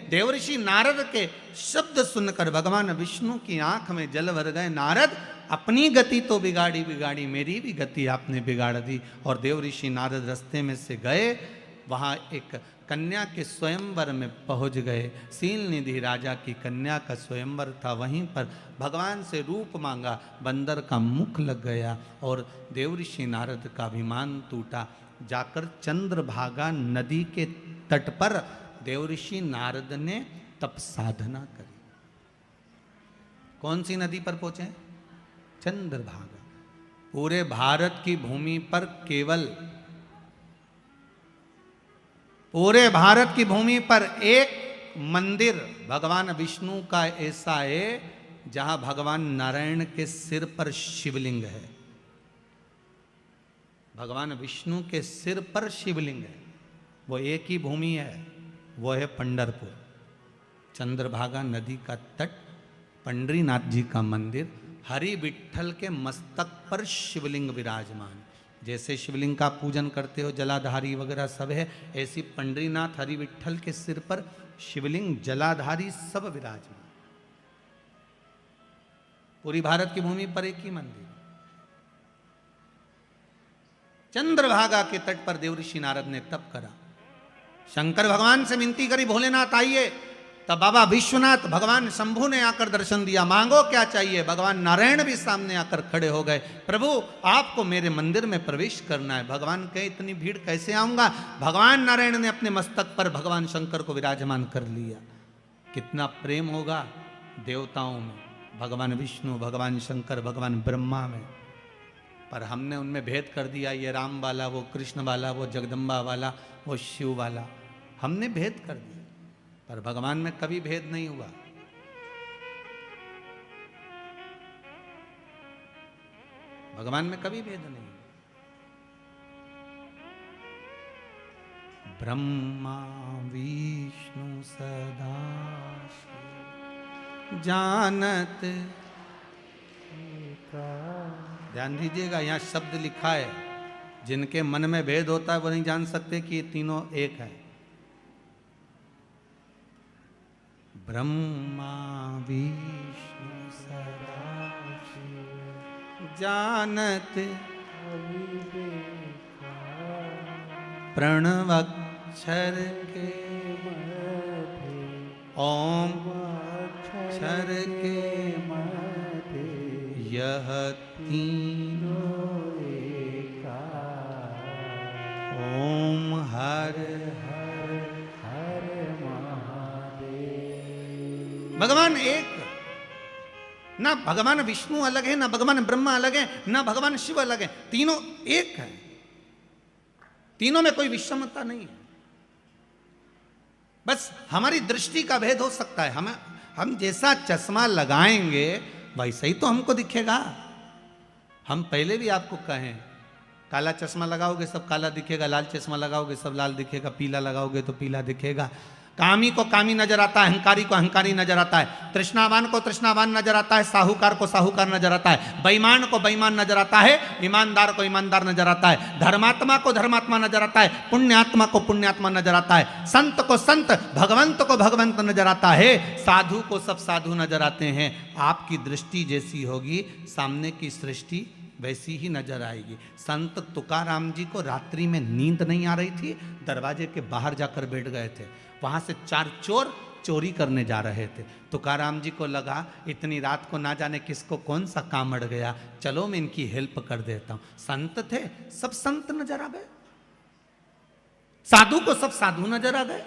देवऋषि नारद के शब्द सुनकर भगवान विष्णु की आंख में जल भर गए। नारद, अपनी गति तो बिगाड़ी बिगाड़ी, मेरी भी गति आपने बिगाड़ दी। और देवऋषि नारद रास्ते में से गए, वहाँ एक कन्या के स्वयंवर में पहुंच गए। सील निधि राजा की कन्या का स्वयंवर था, वहीं पर भगवान से रूप मांगा, बंदर का मुख लग गया और देवऋषि नारद का अभिमान टूटा। जाकर चंद्रभागा नदी के तट पर देवऋषि नारद ने तप साधना करी। कौन सी नदी पर पहुंचे? चंद्रभागा। पूरे भारत की भूमि पर केवल, पूरे भारत की भूमि पर एक मंदिर भगवान विष्णु का ऐसा है जहां भगवान नारायण के सिर पर शिवलिंग है। भगवान विष्णु के सिर पर शिवलिंग है, वो एक ही भूमि है, वो है पंढरपुर। चंद्रभागा नदी का तट, पंडरीनाथ जी का मंदिर, हरि विठ्ठल के मस्तक पर शिवलिंग विराजमान। जैसे शिवलिंग का पूजन करते हो, जलाधारी वगैरह सब है, ऐसी पंडरीनाथ हरि विठ्ठल के सिर पर शिवलिंग, जलाधारी सब विराजमान। पूरी भारत की भूमि पर एक ही मंदिर। चंद्रभागा के तट पर देवऋषि नारद ने तप करा। शंकर भगवान से विनती करी, भोलेनाथ आइए। तब बाबा विश्वनाथ, भगवान शंभु ने आकर दर्शन दिया, मांगो क्या चाहिए। भगवान नारायण भी सामने आकर खड़े हो गए, प्रभु आपको मेरे मंदिर में प्रवेश करना है। भगवान कहे, इतनी भीड़ कैसे आऊंगा। भगवान नारायण ने अपने मस्तक पर भगवान शंकर को विराजमान कर लिया। कितना प्रेम होगा देवताओं में, भगवान विष्णु, भगवान शंकर, भगवान ब्रह्मा में। पर हमने उनमें भेद कर दिया, ये राम वाला, वो कृष्ण वाला, वो जगदम्बा वाला, वो शिव वाला, हमने भेद कर दिया। पर भगवान में कभी भेद नहीं हुआ। भगवान में कभी भेद नहीं। ब्रह्मा विष्णु सदा जानत। ध्यान दीजिएगा, यहाँ शब्द लिखा है, जिनके मन में भेद होता है वो नहीं जान सकते कि ये तीनों एक है। ब्रह्मा विष्णु सदाशिव जानत प्रणवक्षर के ओम अक्षर के मध्य यह तीनों एका। ओम हर भगवान एक। ना भगवान विष्णु अलग है, ना भगवान ब्रह्मा अलग है, ना भगवान शिव अलग है, तीनों एक है। तीनों में कोई विषमता नहीं है। बस हमारी दृष्टि का भेद हो सकता है। हम जैसा चश्मा लगाएंगे वैसा ही तो हमको दिखेगा। हम पहले भी आपको कहें, काला चश्मा लगाओगे सब काला दिखेगा, लाल चश्मा लगाओगे सब लाल दिखेगा, पीला लगाओगे तो पीला दिखेगा। कामी को कामी नजर आता है, अहंकारी को अहंकारी नजर आता है, तृष्णावान को तृष्णावान नजर आता है, साहूकार को साहूकार नजर आता है, बेईमान को बेईमान नजर आता है, ईमानदार को ईमानदार नजर आता है, धर्मात्मा को धर्मात्मा नजर आता है, पुण्यात्मा को पुण्यात्मा नजर आता है, संत को संत, भगवंत को भगवंत नजर आता है, साधु को सब साधु नजर आते हैं। आपकी दृष्टि जैसी होगी, सामने की सृष्टि वैसी ही नजर आएगी। संत तुकाराम जी को रात्रि में नींद नहीं आ रही थी, दरवाजे के बाहर जाकर बैठ गए थे। वहां से 4 चोर चोरी करने जा रहे थे। तुकाराम जी को लगा इतनी रात को ना जाने किसको कौन सा काम अड़ गया, चलो मैं इनकी हेल्प कर देता हूं। संत थे, सब संत नजर आ गए, साधु को सब साधु नजर आ गए।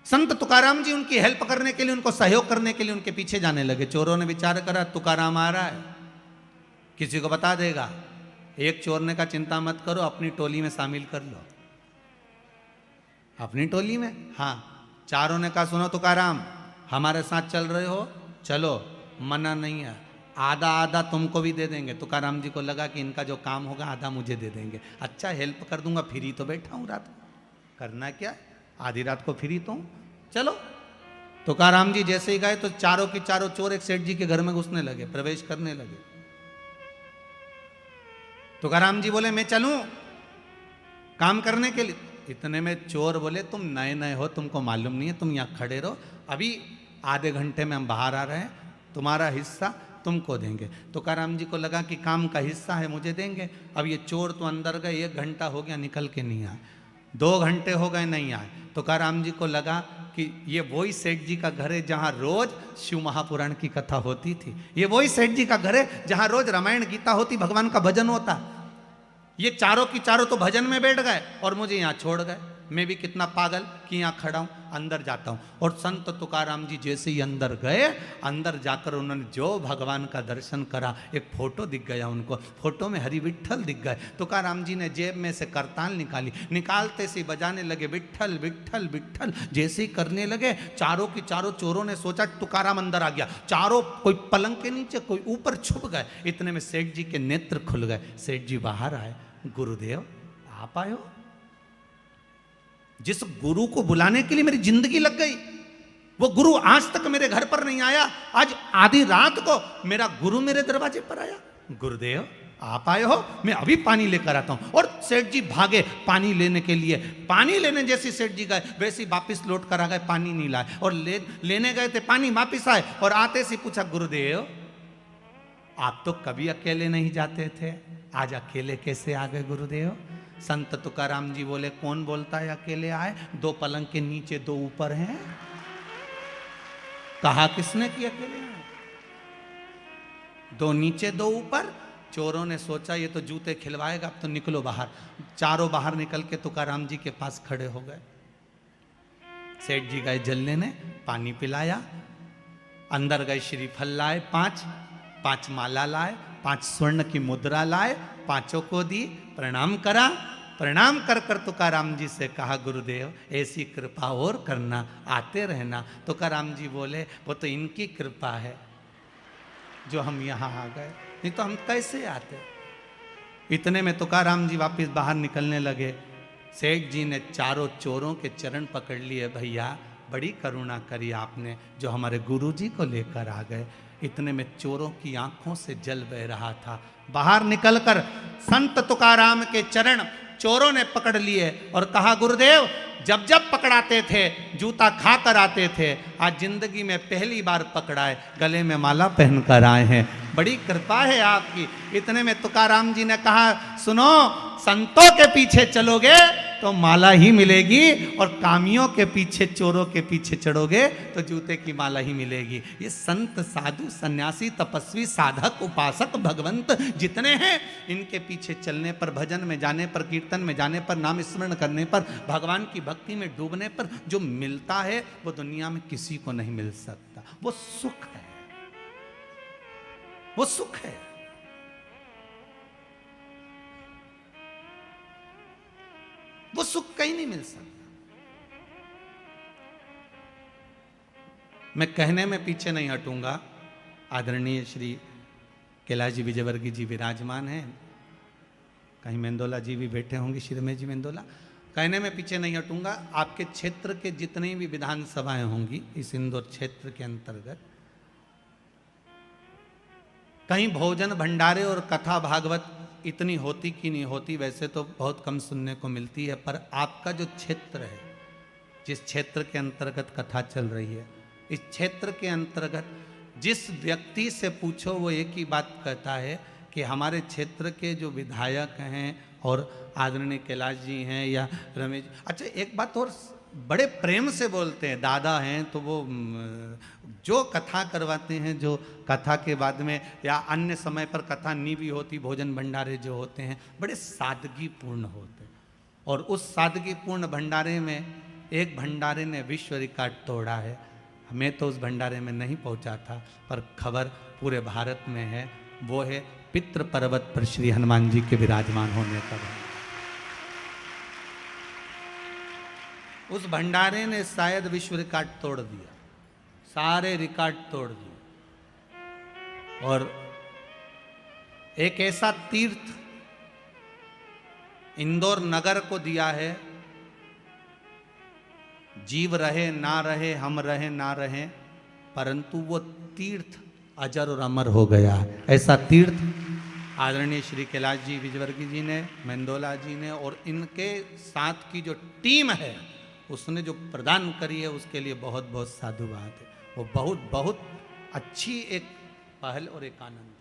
संत तुकाराम जी उनकी हेल्प करने के लिए, उनको सहयोग करने के लिए उनके पीछे जाने लगे। चोरों ने विचार करा तुकाराम आ रहा है, किसी को बता देगा। एक चोर ने कहा चिंता मत करो, अपनी टोली में शामिल कर लो। अपनी टोली में? हाँ। चारों ने कहा सुनो तुकाराम, हमारे साथ चल रहे हो, चलो, मना नहीं है, आधा आधा तुमको भी दे देंगे। तुकाराम जी को लगा कि इनका जो काम होगा आधा मुझे दे देंगे। अच्छा, हेल्प कर दूंगा, फ्री तो बैठा हूं रात को, करना क्या, आधी रात को फ्री तो हूं, चलो। तुकाराम जी जैसे ही गए तो चारों की चारों चोर एक सेठ जी के घर में घुसने लगे, प्रवेश करने लगे। तुकाराम जी बोले मैं चलूं काम करने के लिए? इतने में चोर बोले तुम नए नए हो, तुमको मालूम नहीं है, तुम यहाँ खड़े रहो, अभी आधे घंटे में हम बाहर आ रहे हैं, तुम्हारा हिस्सा तुमको देंगे। तुकाराम जी को लगा कि काम का हिस्सा है, मुझे देंगे। अब ये चोर तो अंदर गए, 1 घंटा हो गया निकल के नहीं आए, 2 घंटे हो गए नहीं आए। तुकाराम जी को लगा कि ये वही सेठ जी का घर है जहाँ रोज शिव महापुराण की कथा होती थी, ये वही सेठ जी का घर है जहाँ रोज रामायण गीता होती, भगवान का भजन होता। ये चारों की चारों तो भजन में बैठ गए और मुझे यहाँ छोड़ गए। मैं भी कितना पागल कि यहाँ खड़ा हूँ, अंदर जाता हूँ। और संत तुकाराम जी जैसे ही अंदर गए, अंदर जाकर उन्होंने जो भगवान का दर्शन करा, एक फोटो दिख गया उनको, फोटो में हरि विठ्ठल दिख गए। तुकाराम जी ने जेब में से करताल निकाली, निकालते से बजाने लगे विठ्ठल विठ्ठल विठ्ठल। जैसे ही करने लगे, चारों की चारों चोरों ने सोचा तुकाराम अंदर आ गया, चारों कोई पलंग के नीचे, कोई ऊपर छुप गए। इतने में सेठ जी के नेत्र खुल गए, सेठ जी बाहर आए, गुरुदेव आप आए हो? जिस गुरु को बुलाने के लिए मेरी जिंदगी लग गई, वो गुरु आज तक मेरे घर पर नहीं आया, आज आधी रात को मेरा गुरु मेरे दरवाजे पर आया। गुरुदेव आप आए हो, मैं अभी पानी लेकर आता हूं। और सेठ जी भागे पानी लेने के लिए, पानी लेने जैसे सेठ जी गए वैसे ही वापिस लौट कर आ गए, पानी नहीं लाए। और लेने गए थे पानी, वापिस आए और आते से पूछा गुरुदेव आप तो कभी अकेले नहीं जाते थे, आज अकेले कैसे आ गए गुरुदेव? संत तुकाराम जी बोले कौन बोलता है अकेले आए, 2 पलंग के नीचे 2 ऊपर हैं, कहा किसने कि अकेले आए? 2 नीचे 2 ऊपर। चोरों ने सोचा ये तो जूते खिलवाएगा, अब तो निकलो बाहर। चारों बाहर निकल के तुकाराम जी के पास खड़े हो गए। सेठ जी गए जल लेने, पानी पिलाया, अंदर गए श्रीफल लाए 5 माला लाए, 5 स्वर्ण की मुद्रा लाए, 5 को दी, प्रणाम करा। प्रणाम कर कर तुकाराम जी से कहा गुरुदेव ऐसी कृपा और करना, आते रहना। तुकाराम जी बोले वो तो इनकी कृपा है जो हम यहाँ आ गए, नहीं तो हम कैसे आते। इतने में तुकाराम जी वापस बाहर निकलने लगे। सेठ जी ने चारों चोरों के चरण पकड़ लिए, भैया बड़ी करुणा करी आपने जो हमारे गुरुजी को लेकर आ गए। इतने में चोरों की आंखों से जल बह रहा था। बाहर निकलकर संत तुकाराम के चरण चोरों ने पकड़ लिए और कहा गुरुदेव जब जब पकड़ाते थे जूता खा कर आते थे, आज जिंदगी में पहली बार पकड़ाए, गले में माला पहनकर आए हैं, बड़ी कृपा है आपकी। इतने में तुकाराम जी ने कहा सुनो, संतों के पीछे चलोगे तो माला ही मिलेगी और कामियों के पीछे, चोरों के पीछे चढ़ोगे तो जूते की माला ही मिलेगी। ये संत साधु सन्यासी तपस्वी साधक उपासक भगवंत जितने हैं, इनके पीछे चलने पर, भजन में जाने पर, कीर्तन में जाने पर, नाम स्मरण करने पर, भगवान की भक्ति में डूबने पर जो मिलता है वो दुनिया में किसी को नहीं मिल सकता। वो सुख है, वो सुख है। वो सुख कहीं नहीं मिल सकता। मैं कहने में पीछे नहीं हटूंगा। आदरणीय श्री कैलाश जी विजयवर्गीय जी विराजमान हैं, कहीं मेंदोला जी भी बैठे होंगे, श्री रमेश जी मेंदोला। कहने में पीछे नहीं हटूंगा। आपके क्षेत्र के जितनी भी विधानसभाएं होंगी इस इंदौर क्षेत्र के अंतर्गत, कहीं भोजन भंडारे और कथा भागवत इतनी होती कि नहीं होती, वैसे तो बहुत कम सुनने को मिलती है, पर आपका जो क्षेत्र है, जिस क्षेत्र के अंतर्गत कथा चल रही है, इस क्षेत्र के अंतर्गत जिस व्यक्ति से पूछो वो एक ही बात कहता है कि हमारे क्षेत्र के जो विधायक हैं और आदरणीय कैलाश जी हैं या रमेश। अच्छा एक बात और बड़े प्रेम से बोलते हैं, दादा हैं तो वो जो कथा करवाते हैं, जो कथा के बाद में या अन्य समय पर कथा नहीं भी होती, भोजन भंडारे जो होते हैं बड़े सादगी पूर्ण होते हैं। और उस सादगी पूर्ण भंडारे में एक भंडारे ने विश्व रिकॉर्ड तोड़ा है। मैं तो उस भंडारे में नहीं पहुंचा था, पर खबर पूरे भारत में है। वो है पितृ पर्वत पर श्री हनुमान जी के विराजमान होने का। उस भंडारे ने शायद विश्व रिकॉर्ड तोड़ दिया, सारे रिकॉर्ड तोड़ दिए। और एक ऐसा तीर्थ इंदौर नगर को दिया है, जीव रहे ना रहे, हम रहे ना रहे, परंतु वो तीर्थ अजर और अमर हो गया है। ऐसा तीर्थ आदरणीय श्री कैलाश जी विजयवर्गीय जी ने, मेंदोला जी ने और इनके साथ की जो टीम है उसने जो प्रदान करी है उसके लिए बहुत बहुत साधुवाद है। वो बहुत बहुत अच्छी एक पहल और एक आनंद।